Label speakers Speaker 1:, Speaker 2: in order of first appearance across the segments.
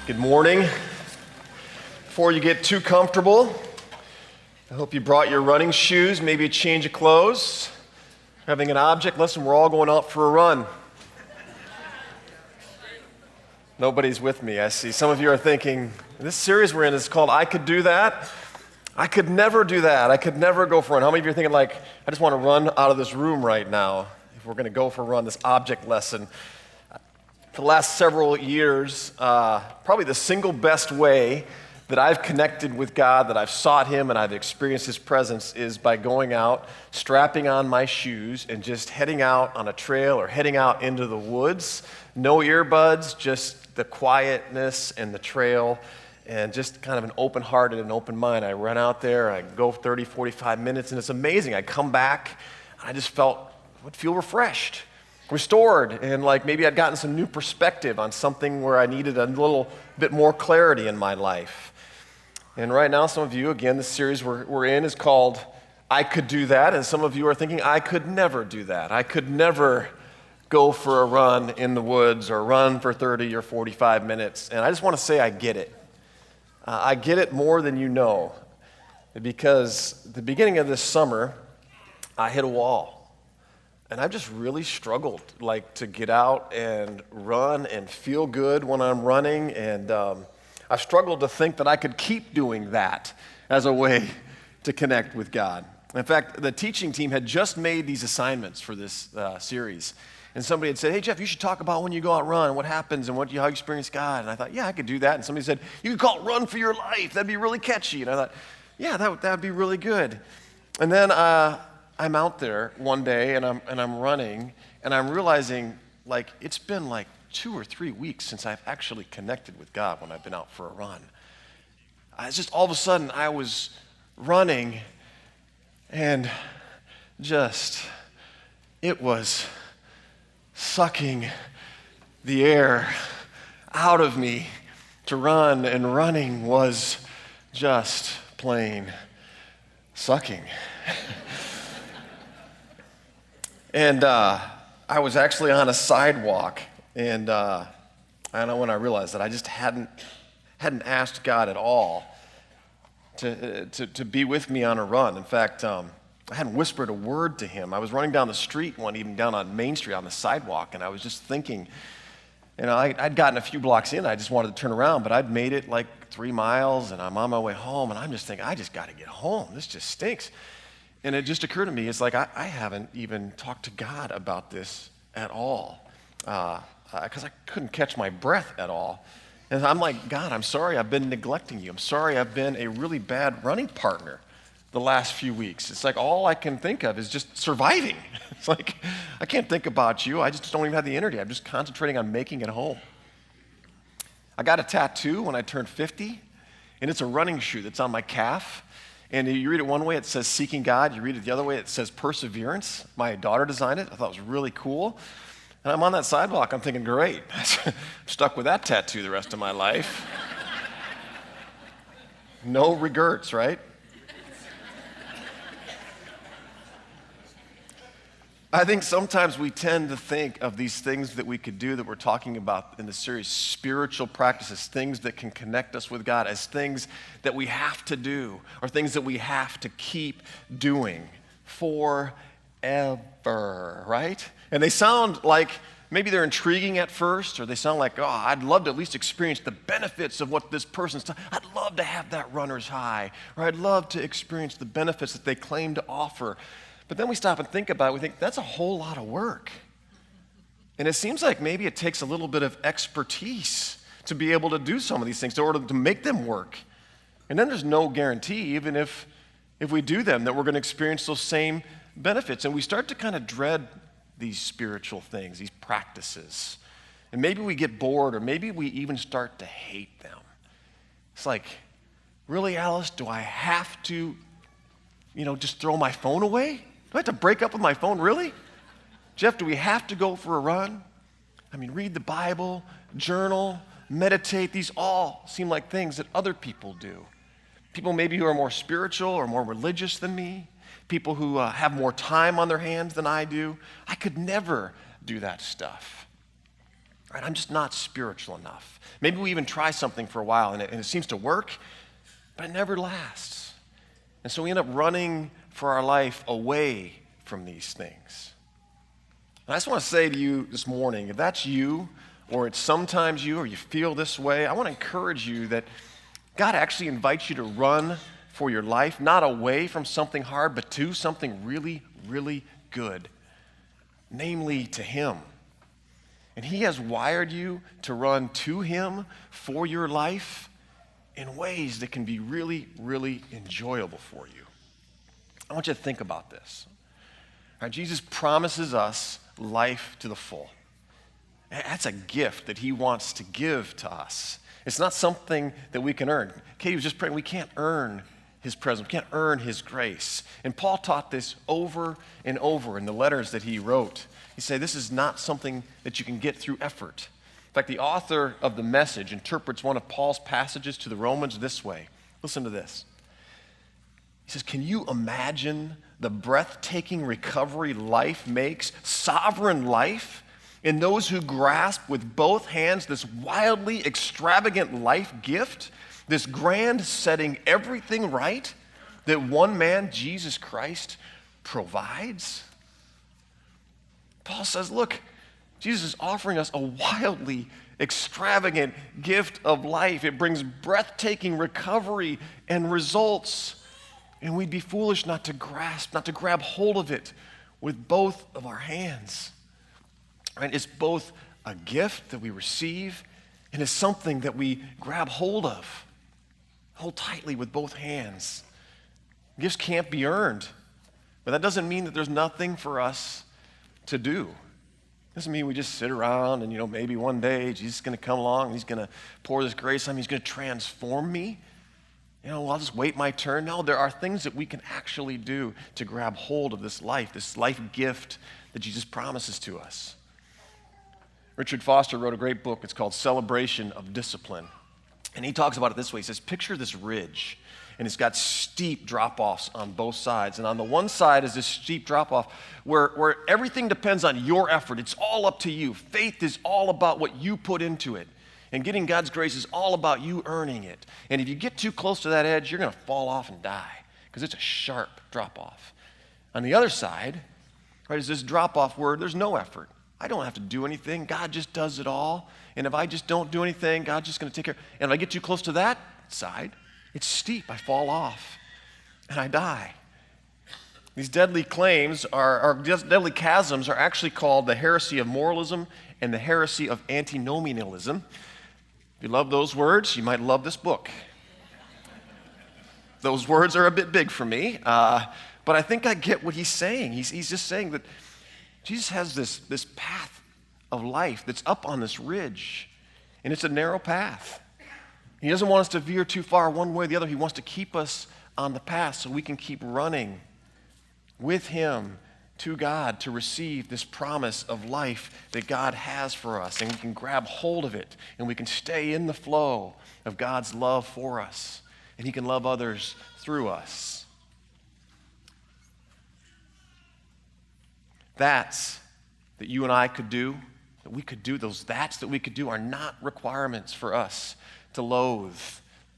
Speaker 1: Good morning. Before you get too comfortable, I hope you brought your running shoes, maybe a change of clothes, having an object. Listen, we're all going out for a run. Nobody's with me. I see some of you are thinking, this series we're in is called I Could Do That. I could never do that. I could never go for a run. How many of you are thinking like, I just want to run out of this room right now if we're going to go for a run, this object lesson? For the last several years, probably the single best way that I've connected with God, that I've sought Him and I've experienced His presence is by going out, strapping on my shoes, and just heading out on a trail or heading out into the woods. No earbuds, just the quietness and the trail, and just kind of an open heart and an open mind. I run out there, I go 30, 45 minutes, and it's amazing. I come back, and I just would feel refreshed, restored, and like maybe I'd gotten some new perspective on something where I needed a little bit more clarity in my life. And right now, some of you, again, the series we're in is called I Could Do That, and some of you are thinking, I could never do that. I could never go for a run in the woods or run for 30 or 45 minutes. And I just want to say I get it. I get it more than you know, because at the beginning of this summer, I hit a wall. And I've just really struggled, to get out and run and feel good when I'm running. And I've struggled to think that I could keep doing that as a way to connect with God. In fact, the teaching team had just made these assignments for this series. And somebody had said, hey, Jeff, you should talk about when you go out and run, what happens and how you experience God. And I thought, yeah, I could do that. And somebody said, you could call it Run for Your Life. That'd be really catchy. And I thought, yeah, that would be really good. And then I'm out there one day and I'm running and I'm realizing it's been 2 or 3 weeks since I've actually connected with God when I've been out for a run. It's just all of a sudden I was running and it was sucking the air out of me to run, and running was just plain sucking. And I was actually on a sidewalk, and I know when I realized that I just hadn't asked God at all to be with me on a run. In fact, I hadn't whispered a word to Him. I was running down the street one evening, down on Main Street on the sidewalk, and I was just thinking, I'd gotten a few blocks in, I just wanted to turn around, but I'd made it 3 miles, and I'm on my way home, and I'm just thinking, I just got to get home. This just stinks. And it just occurred to me, it's I haven't even talked to God about this at all, because I couldn't catch my breath at all. And I'm like, God, I'm sorry I've been neglecting you. I'm sorry I've been a really bad running partner the last few weeks. It's all I can think of is just surviving. It's I can't think about you. I just don't even have the energy. I'm just concentrating on making it home. I got a tattoo when I turned 50, and it's a running shoe that's on my calf. And you read it one way, it says seeking God. You read it the other way, it says perseverance. My daughter designed it. I thought it was really cool. And I'm on that sidewalk. I'm thinking, great. I'm stuck with that tattoo the rest of my life. No regrets, right? I think sometimes we tend to think of these things that we could do that we're talking about in the series, spiritual practices, things that can connect us with God, as things that we have to do or things that we have to keep doing forever, right? And they sound like maybe they're intriguing at first, or they sound like, oh, I'd love to at least experience the benefits of what this person's done. I'd love to have that runner's high, or I'd love to experience the benefits that they claim to offer. But then we stop and think about it. We think, that's a whole lot of work. And it seems like maybe it takes a little bit of expertise to be able to do some of these things in order to make them work. And then there's no guarantee, even if we do them, that we're going to experience those same benefits. And we start to kind of dread these spiritual things, these practices. And maybe we get bored, or maybe we even start to hate them. It's really, Alice, do I have to, just throw my phone away? Do I have to break up with my phone, really? Jeff, do we have to go for a run? Read the Bible, journal, meditate. These all seem like things that other people do. People maybe who are more spiritual or more religious than me. People who have more time on their hands than I do. I could never do that stuff. right? I'm just not spiritual enough. Maybe we even try something for a while and it seems to work, but it never lasts. And so we end up running for our life away from these things. And I just want to say to you this morning, if that's you, or it's sometimes you, or you feel this way, I want to encourage you that God actually invites you to run for your life, not away from something hard, but to something really, really good, namely to Him. And He has wired you to run to Him for your life in ways that can be really, really enjoyable for you. I want you to think about this. All right, Jesus promises us life to the full. That's a gift that He wants to give to us. It's not something that we can earn. Katie was just praying, we can't earn His presence. We can't earn His grace. And Paul taught this over and over in the letters that he wrote. He said, this is not something that you can get through effort. In fact, the author of the Message interprets one of Paul's passages to the Romans this way. Listen to this. He says, can you imagine the breathtaking recovery life makes, sovereign life, in those who grasp with both hands this wildly extravagant life gift, this grand setting everything right that one man, Jesus Christ, provides? Paul says, look, Jesus is offering us a wildly extravagant gift of life. It brings breathtaking recovery and results. And we'd be foolish not to grasp, not to grab hold of it with both of our hands. Right? It's both a gift that we receive and it's something that we grab hold of. Hold tightly with both hands. Gifts can't be earned. But that doesn't mean that there's nothing for us to do. Doesn't mean we just sit around and, maybe one day Jesus is going to come along and He's going to pour this grace on me. He's going to transform me. I'll just wait my turn. No, there are things that we can actually do to grab hold of this life gift that Jesus promises to us. Richard Foster wrote a great book. It's called Celebration of Discipline. And he talks about it this way. He says, picture this ridge, and it's got steep drop-offs on both sides. And on the one side is this steep drop-off where everything depends on your effort. It's all up to you. Faith is all about what you put into it. And getting God's grace is all about you earning it. And if you get too close to that edge, you're going to fall off and die because it's a sharp drop-off. On the other side, right, is this drop-off where there's no effort. I don't have to do anything. God just does it all. And if I just don't do anything, God's just going to take care. And if I get too close to that side, it's steep. I fall off and I die. These deadly claims deadly chasms are actually called the heresy of moralism and the heresy of antinomianism. If you love those words, you might love this book. Those words are a bit big for me, but I think I get what he's saying. He's just saying that Jesus has this path of life that's up on this ridge, and it's a narrow path. He doesn't want us to veer too far one way or the other. He wants to keep us on the path so we can keep running with Him to God to receive this promise of life that God has for us. And we can grab hold of it, and we can stay in the flow of God's love for us, and He can love others through us. That's that you and I could do, that we could do, those that's that we could do are not requirements for us to loathe,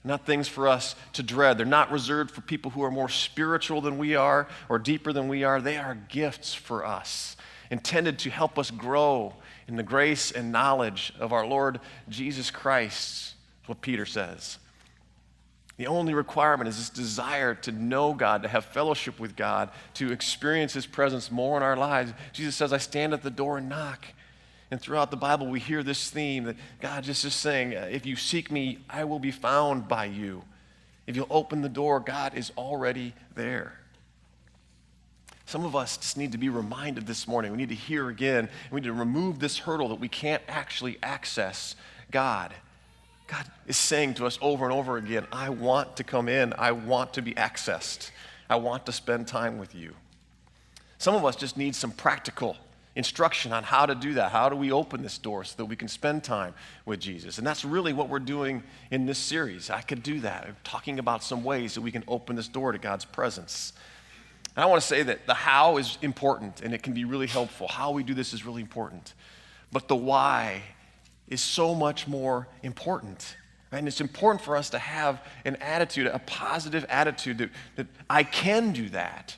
Speaker 1: not things for us to dread. They're not reserved for people who are more spiritual than we are or deeper than we are. They are gifts for us, intended to help us grow in the grace and knowledge of our Lord Jesus Christ, is what Peter says. The only requirement is this desire to know God, to have fellowship with God, to experience His presence more in our lives. Jesus says, I stand at the door and knock. And throughout the Bible, we hear this theme that God just is saying, if you seek me, I will be found by you. If you'll open the door, God is already there. Some of us just need to be reminded this morning. We need to hear again. We need to remove this hurdle that we can't actually access God. God is saying to us over and over again, I want to come in. I want to be accessed. I want to spend time with you. Some of us just need some practical instruction on how to do that. How do we open this door so that we can spend time with Jesus? And that's really what we're doing in this series. I could do that. I'm talking about some ways that we can open this door to God's presence. And I want to say that the how is important, and it can be really helpful. How we do this is really important. But the why is so much more important. Right? And it's important for us to have an attitude, a positive attitude that I can do that.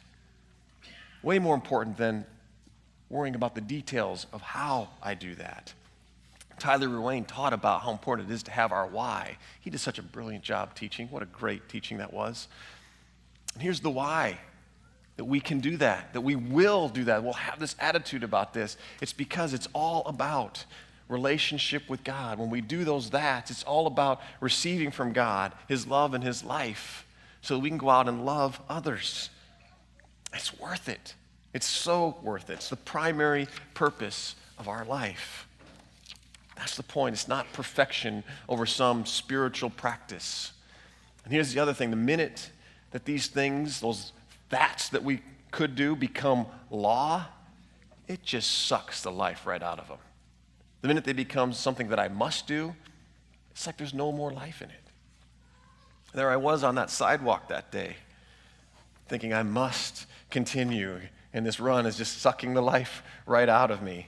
Speaker 1: Way more important than worrying about the details of how I do that. Tyler Ruane taught about how important it is to have our why. He did such a brilliant job teaching. What a great teaching that was. And here's the why, that we can do that we will do that. We'll have this attitude about this. It's because it's all about relationship with God. When we do those that's, it's all about receiving from God his love and his life so that we can go out and love others. It's worth it. It's so worth it. It's the primary purpose of our life. That's the point. It's not perfection over some spiritual practice. And here's the other thing. The minute that these things, those that's that we could do, become law, it just sucks the life right out of them. The minute they become something that I must do, it's like there's no more life in it. There I was on that sidewalk that day, thinking I must continue, and this run is just sucking the life right out of me.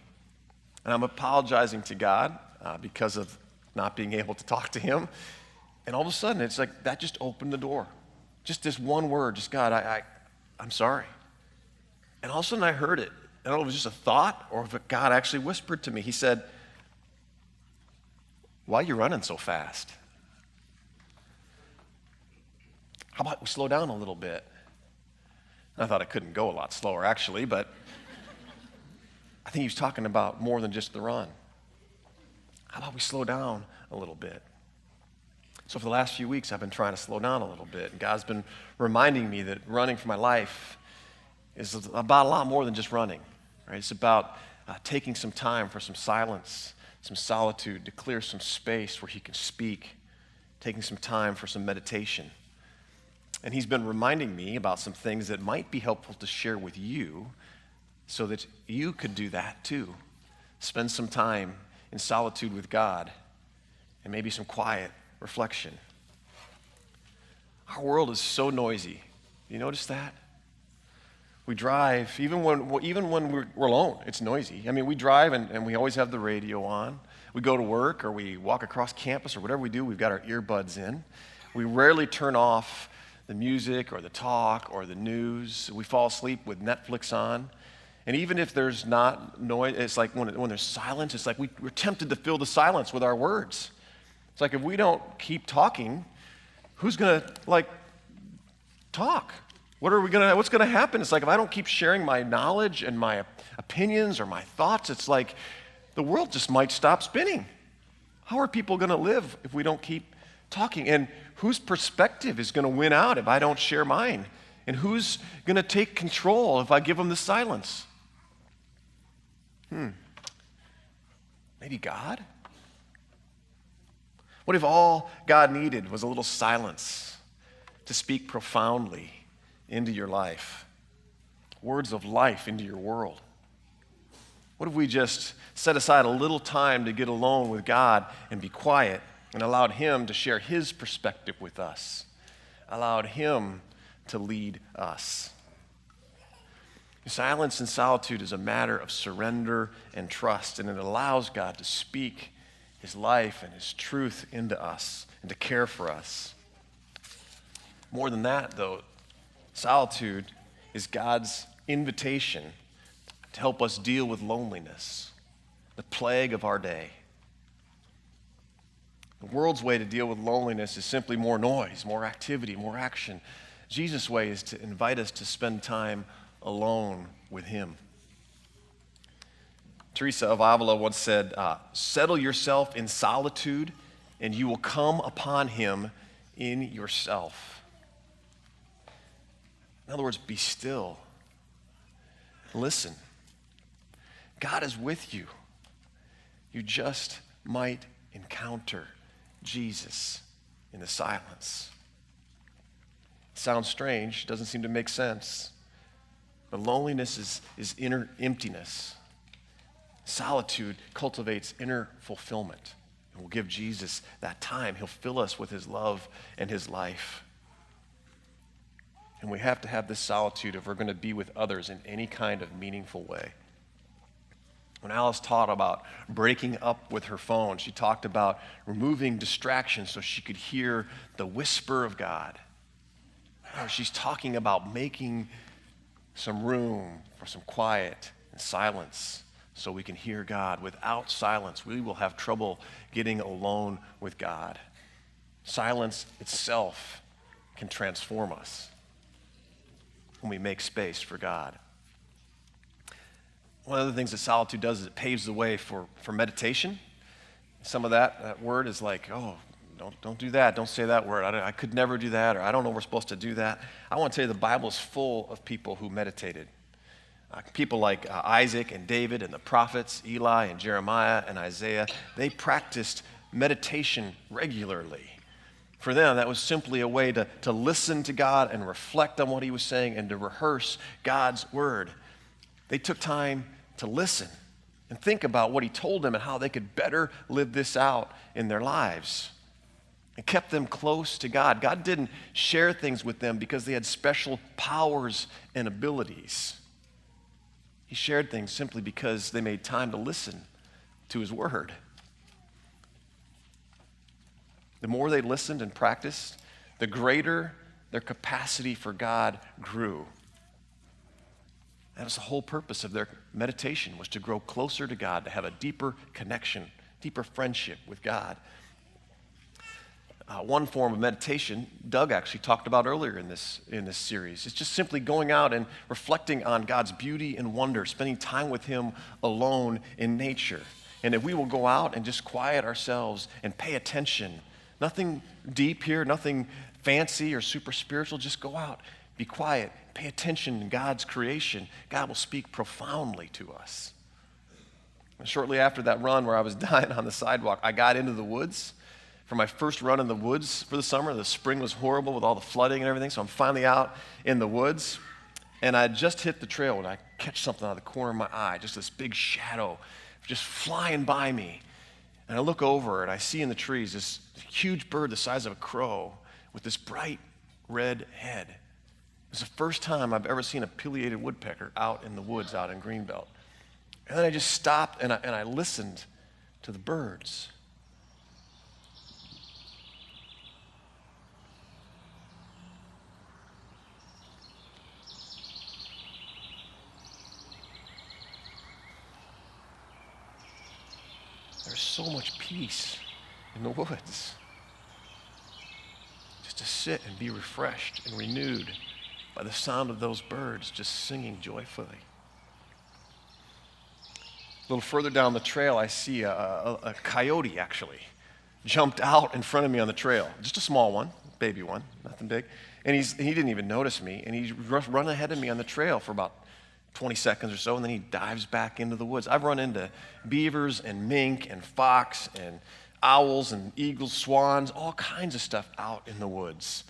Speaker 1: And I'm apologizing to God because of not being able to talk to him. And all of a sudden, it's like that just opened the door. Just this one word, just God, I'm sorry. And all of a sudden I heard it. I don't know if it was just a thought or if God actually whispered to me. He said, why are you running so fast? How about we slow down a little bit? I thought I couldn't go a lot slower, actually, but I think he was talking about more than just the run. How about we slow down a little bit? So for the last few weeks, I've been trying to slow down a little bit. And God's been reminding me that running for my life is about a lot more than just running. Right? It's about taking some time for some silence, some solitude, to clear some space where he can speak, taking some time for some meditation. And he's been reminding me about some things that might be helpful to share with you so that you could do that too. Spend some time in solitude with God and maybe some quiet reflection. Our world is so noisy. You notice that? We drive, even when we're alone, it's noisy. I mean, we drive and we always have the radio on. We go to work or we walk across campus or whatever we do, we've got our earbuds in. We rarely turn off the music or the talk or the news. We fall asleep with Netflix on. And even if there's not noise, it's like when there's silence, it's like we're tempted to fill the silence with our words. It's like if we don't keep talking, who's going to talk? What's going to happen? It's like if I don't keep sharing my knowledge and my opinions or my thoughts, it's like the world just might stop spinning. How are people going to live if we don't keep talking? And whose perspective is going to win out if I don't share mine? And who's going to take control if I give them the silence? Maybe God? What if all God needed was a little silence to speak profoundly into your life? Words of life into your world. What if we just set aside a little time to get alone with God and be quiet and allowed him to share his perspective with us? Allowed him to lead us. Silence and solitude is a matter of surrender and trust, and it allows God to speak his life and his truth into us and to care for us. More than that, though, solitude is God's invitation to help us deal with loneliness, the plague of our day. The world's way to deal with loneliness is simply more noise, more activity, more action. Jesus' way is to invite us to spend time alone with him. Teresa of Avila once said, settle yourself in solitude and you will come upon him in yourself. In other words, be still. Listen. God is with you. You just might encounter Jesus in the silence. It sounds strange, doesn't seem to make sense. But loneliness is inner emptiness. Solitude cultivates inner fulfillment. And we'll give Jesus that time. He'll fill us with his love and his life. And we have to have this solitude if we're going to be with others in any kind of meaningful way. When Alice taught about breaking up with her phone, she talked about removing distractions so she could hear the whisper of God. She's talking about making some room for some quiet and silence so we can hear God. Without silence, we will have trouble getting alone with God. Silence itself can transform us when we make space for God. One of the things that solitude does is it paves the way for meditation. Some of that word is like, oh, don't do that. Don't say that word. I could never do that, or I don't know we're supposed to do that. I want to tell you the Bible is full of people who meditated. People like Isaac and David and the prophets, Eli and Jeremiah and Isaiah, they practiced meditation regularly. For them, that was simply a way to listen to God and reflect on what he was saying and to rehearse God's word. They took time to listen and think about what he told them and how they could better live this out in their lives. It kept them close to God. God didn't share things with them because they had special powers and abilities. He shared things simply because they made time to listen to his word. The more they listened and practiced, the greater their capacity for God grew. That was the whole purpose of their meditation, was to grow closer to God, to have a deeper connection, deeper friendship with God. One form of meditation, Doug actually talked about earlier in this series. It's just simply going out and reflecting on God's beauty and wonder, spending time with him alone in nature. And if we will go out and just quiet ourselves and pay attention, nothing deep here, nothing fancy or super spiritual, just go out, be quiet, pay attention to God's creation. God will speak profoundly to us. And shortly after that run where I was dying on the sidewalk, I got into the woods. For my first run in the woods for the summer, the spring was horrible with all the flooding and everything, so I'm finally out in the woods, and I just hit the trail when I catch something out of the corner of my eye, just this big shadow just flying by me. And I look over and I see in the trees this huge bird the size of a crow with this bright red head. It's the first time I've ever seen a pileated woodpecker out in the woods out in Greenbelt. And then I just stopped and I listened to the birds. There's so much peace in the woods. Just to sit and be refreshed and renewed by the sound of those birds just singing joyfully. A little further down the trail, I see a coyote actually jumped out in front of me on the trail. Just a small one, baby one, nothing big. And he didn't even notice me, and he run ahead of me on the trail for about 20 seconds or so, and then he dives back into the woods. I've run into beavers and mink and fox and owls and eagles, swans, all kinds of stuff out in the woods.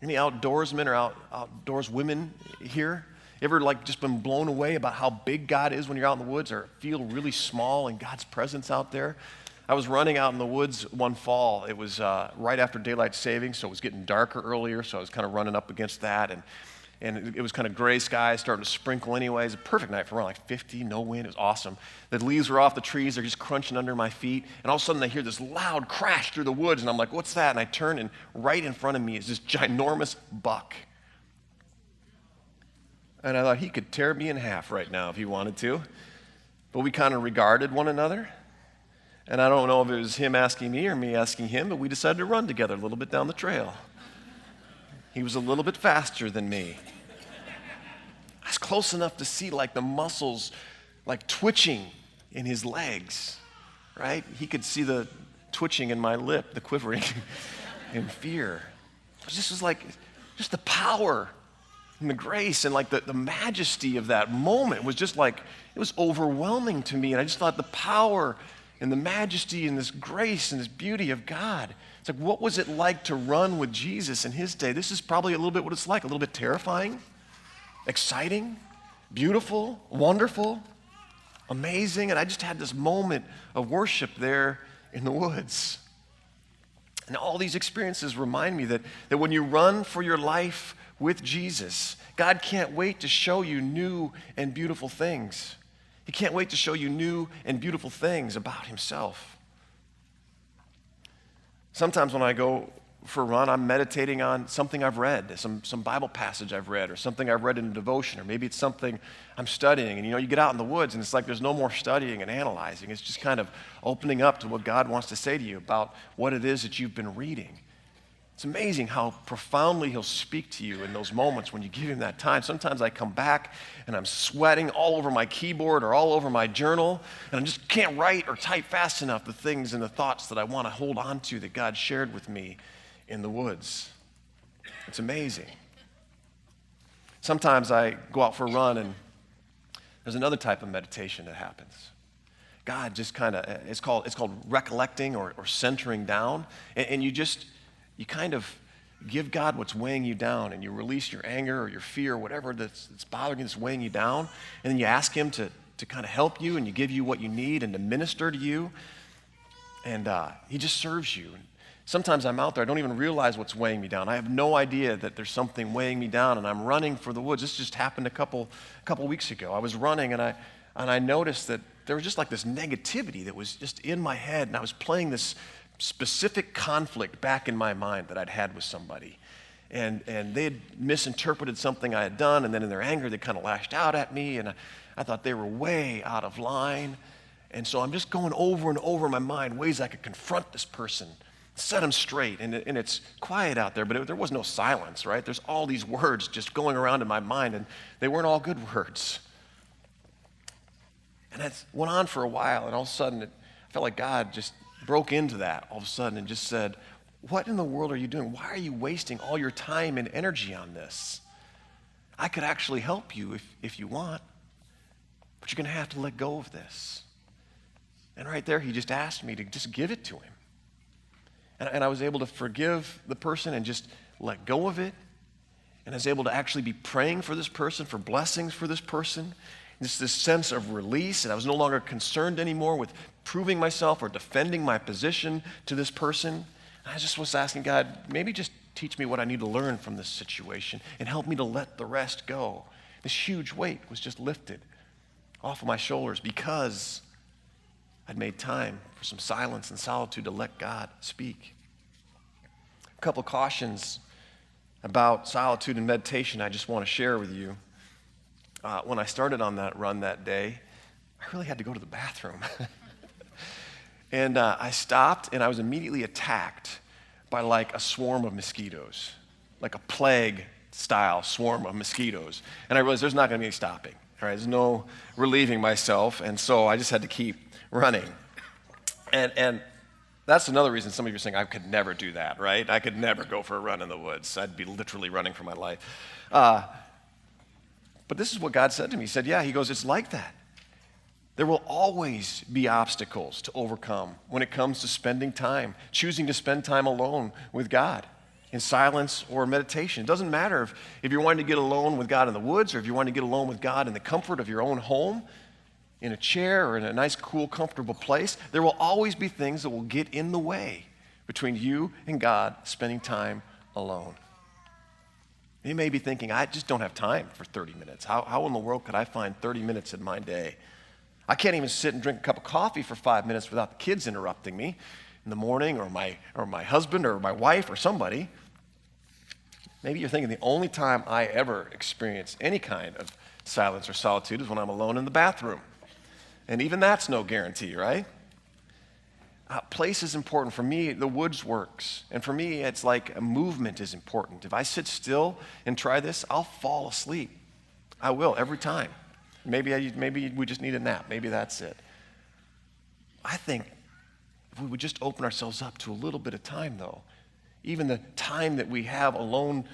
Speaker 1: Any outdoorsmen or outdoors women here? Ever just been blown away about how big God is when you're out in the woods, or feel really small in God's presence out there? I was running out in the woods one fall. It was right after daylight savings, so it was getting darker earlier, so I was kind of running up against that, and it was kind of gray skies, starting to sprinkle anyways. A perfect night for running, like 50, no wind. It was awesome. The leaves were off the trees. They're just crunching under my feet. And all of a sudden, I hear this loud crash through the woods. And I'm like, what's that? And I turn, and right in front of me is this ginormous buck. And I thought he could tear me in half right now if he wanted to. But we kind of regarded one another. And I don't know if it was him asking me or me asking him, but we decided to run together a little bit down the trail. He was a little bit faster than me. I was close enough to see the muscles twitching in his legs, right? He could see the twitching in my lip, the quivering in fear. This was just the power and the grace and the majesty of that moment was just it was overwhelming to me. And I just thought the power and the majesty and this grace and this beauty of God. It's what was it like to run with Jesus in his day? This is probably a little bit what it's like, a little bit terrifying, exciting, beautiful, wonderful, amazing. And I just had this moment of worship there in the woods. And all these experiences remind me that when you run for your life with Jesus, God can't wait to show you new and beautiful things. He can't wait to show you new and beautiful things about himself. Sometimes when I go for a run, I'm meditating on something I've read, some Bible passage I've read, or something I've read in a devotion, or maybe it's something I'm studying. And you get out in the woods and it's like there's no more studying and analyzing. It's just kind of opening up to what God wants to say to you about what it is that you've been reading. It's amazing how profoundly he'll speak to you in those moments when you give him that time. Sometimes I come back and I'm sweating all over my keyboard or all over my journal, and I just can't write or type fast enough the things and the thoughts that I want to hold on to that God shared with me in the woods. It's amazing. Sometimes I go out for a run and there's another type of meditation that happens. God just kind of, it's called recollecting or centering down, and you kind of give God what's weighing you down, and you release your anger or your fear or whatever that's bothering you, that's weighing you down, and then you ask him to kind of help you, and you give you what you need and to minister to you, and he just serves you. Sometimes I'm out there, I don't even realize what's weighing me down. I have no idea that there's something weighing me down, and I'm running for the woods. This just happened a couple weeks ago. I was running, and I noticed that there was just like this negativity that was just in my head, and I was playing this specific conflict back in my mind that I'd had with somebody. And they had misinterpreted something I had done, and then in their anger, they kind of lashed out at me, and I thought they were way out of line. And so I'm just going over and over in my mind ways I could confront this person, set them straight. And it's quiet out there, but there was no silence, right? There's all these words just going around in my mind, and they weren't all good words. And that went on for a while, and all of a sudden, I felt like God just broke into that all of a sudden and just said, what in the world are you doing? Why are you wasting all your time and energy on this? I could actually help you if you want, but you're going to have to let go of this. And right there, he just asked me to just give it to him. And I was able to forgive the person and just let go of it. And I was able to actually be praying for this person, for blessings for this person. Just this sense of release, and I was no longer concerned anymore with proving myself or defending my position to this person. I just was asking God, maybe just teach me what I need to learn from this situation and help me to let the rest go. This huge weight was just lifted off of my shoulders because I'd made time for some silence and solitude to let God speak. A couple cautions about solitude and meditation I just want to share with you. When I started on that run that day, I really had to go to the bathroom. And I stopped, and I was immediately attacked by like a swarm of mosquitoes, like a plague-style swarm of mosquitoes. And I realized there's not going to be any stopping. All right, there's no relieving myself, and so I just had to keep running. And that's another reason some of you are saying, I could never do that, right? I could never go for a run in the woods. I'd be literally running for my life. But this is what God said to me. He said, he goes, it's like that. There will always be obstacles to overcome when it comes to spending time, choosing to spend time alone with God in silence or meditation. It doesn't matter if you're wanting to get alone with God in the woods or if you want to get alone with God in the comfort of your own home, in a chair or in a nice, cool, comfortable place. There will always be things that will get in the way between you and God spending time alone. You may be thinking, I just don't have time for 30 minutes. How in the world could I find 30 minutes in my day? I can't even sit and drink a cup of coffee for 5 minutes without the kids interrupting me in the morning, or my husband or my wife or somebody. Maybe you're thinking the only time I ever experience any kind of silence or solitude is when I'm alone in the bathroom. And even that's no guarantee, right? Place is important. For me, the woods works. And for me, it's like a movement is important. If I sit still and try this, I'll fall asleep. I will, every time. Maybe we just need a nap. Maybe that's it. I think if we would just open ourselves up to a little bit of time, though, even the time that we have alone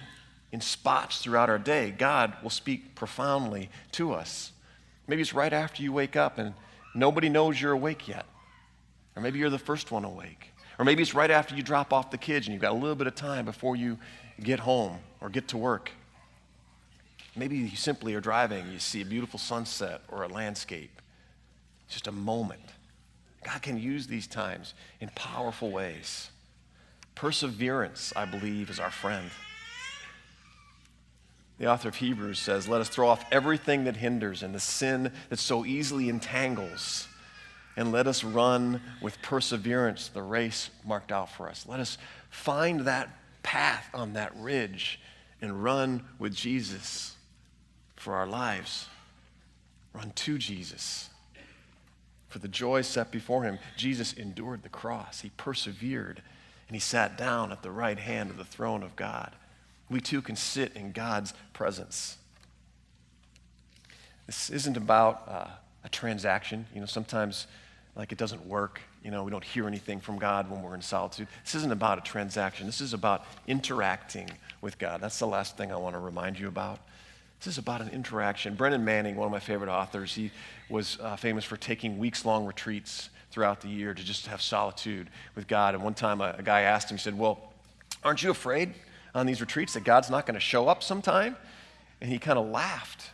Speaker 1: in spots throughout our day, God will speak profoundly to us. Maybe it's right after you wake up and nobody knows you're awake yet. Or maybe you're the first one awake. Or maybe it's right after you drop off the kids and you've got a little bit of time before you get home or get to work. Maybe you simply are driving, you see a beautiful sunset or a landscape. Just a moment. God can use these times in powerful ways. Perseverance, I believe, is our friend. The author of Hebrews says, let us throw off everything that hinders and the sin that so easily entangles, and let us run with perseverance the race marked out for us. Let us find that path on that ridge and run with Jesus for our lives. Run to Jesus. For the joy set before him, Jesus endured the cross. He persevered, and he sat down at the right hand of the throne of God. We too can sit in God's presence. This isn't about a transaction. Sometimes like it doesn't work. We don't hear anything from God when we're in solitude. This isn't about a transaction. This is about interacting with God. That's the last thing I want to remind you about. This is about an interaction. Brennan Manning, one of my favorite authors, he was famous for taking weeks-long retreats throughout the year to just have solitude with God. And one time a guy asked him, he said, well, aren't you afraid on these retreats that God's not going to show up sometime? And he kind of laughed.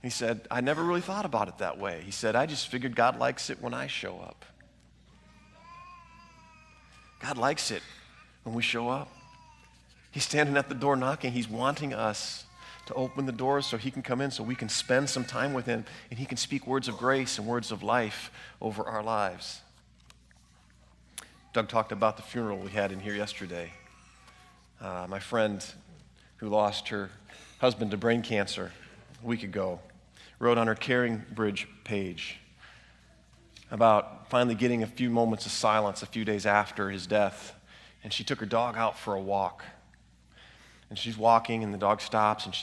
Speaker 1: He said, I never really thought about it that way. He said, I just figured God likes it when I show up. God likes it when we show up. He's standing at the door knocking. He's wanting us to open the doors so he can come in, so we can spend some time with him, and he can speak words of grace and words of life over our lives. Doug talked about the funeral we had in here yesterday. My friend who lost her husband to brain cancer a week ago wrote on her Caring Bridge page about finally getting a few moments of silence a few days after his death, and she took her dog out for a walk. And she's walking, and the dog stops, and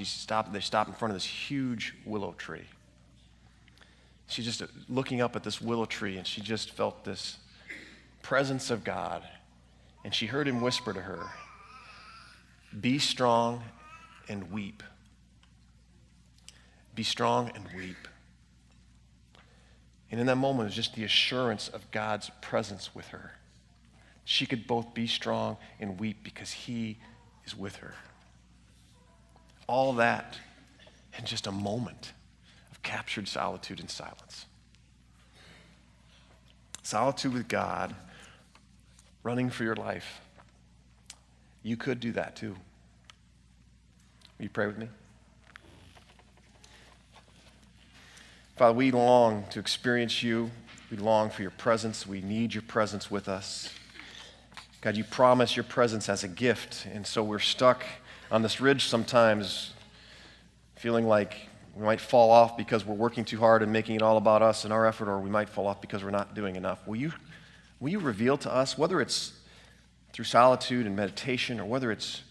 Speaker 1: they stop in front of this huge willow tree. She's just looking up at this willow tree, and she just felt this presence of God. And she heard him whisper to her, be strong and weep. Be strong and weep. And in that moment, it was just the assurance of God's presence with her. She could both be strong and weep because he is with her. All that in just a moment of captured solitude and silence. Solitude with God, running for your life. You could do that too. Will you pray with me? Father, we long to experience you. We long for your presence. We need your presence with us. God, you promise your presence as a gift, and so we're stuck on this ridge sometimes, feeling like we might fall off because we're working too hard and making it all about us and our effort, or we might fall off because we're not doing enough. Will you reveal to us, whether it's through solitude and meditation, or whether it's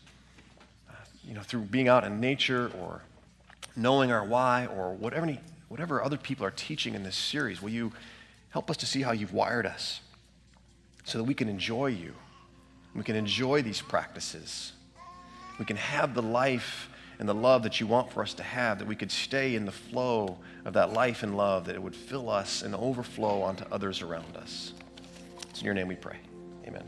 Speaker 1: through being out in nature, or knowing our why, or whatever other people are teaching in this series, will you help us to see how you've wired us so that we can enjoy you, we can enjoy these practices, we can have the life and the love that you want for us to have, that we could stay in the flow of that life and love, that it would fill us and overflow onto others around us. It's in your name we pray. Amen.